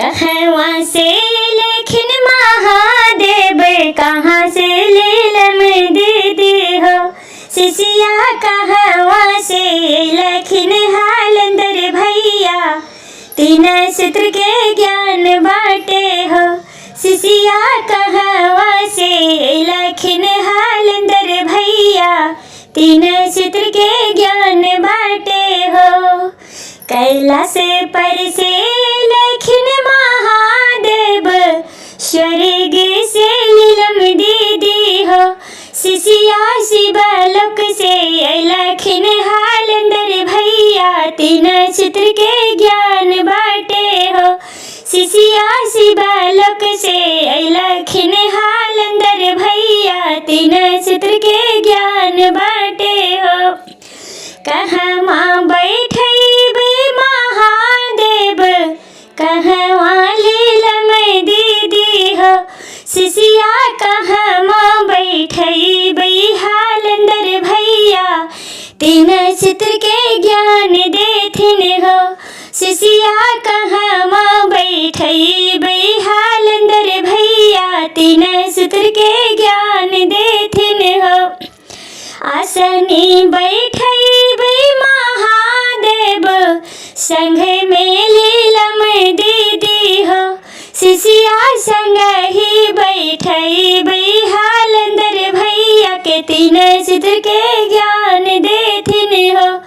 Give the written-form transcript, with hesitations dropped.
कहवा से लेखिन महादेव, कहाँ से लीलम दीदी हो। शिशिया कहवा से लेखिन हालंदर भैया, तीन सूत्र के ज्ञान बाटे हो। शिशिया कहवा से लेखिन हालंदर भैया, तीन सूत्र के ज्ञान बाटे हो। कैलाश पर से लेखिन महादेव, स्वर्ग से लीलम दीदी हो। शिशिया शिवलोक से लेखिन हालंदर भैया, तीन सूत्र के ज्ञान बाटे हो। शिशिया शिवलोक से लेखिन हालंदर भैया, तीन सूत्र के ज्ञान बाटे हो। कहवा बैठैबे महादेव, कहवा लीलम दीदी हो। शिशिया कहवा बैठैबे हालंदर भैया, तीन सूत्र के ज्ञान देथिन हो। शिशिया कहवा बैठैबे हालंदर भैया, तीन सूत्र के ज्ञान देथिन हो। आसनी बैठैबे महादेव, संग में लीलम दीदी हो। शिशिया संग ही बैठैबे हालंदर भैया के, तीन सूत्र के ज्ञान देथिन हो।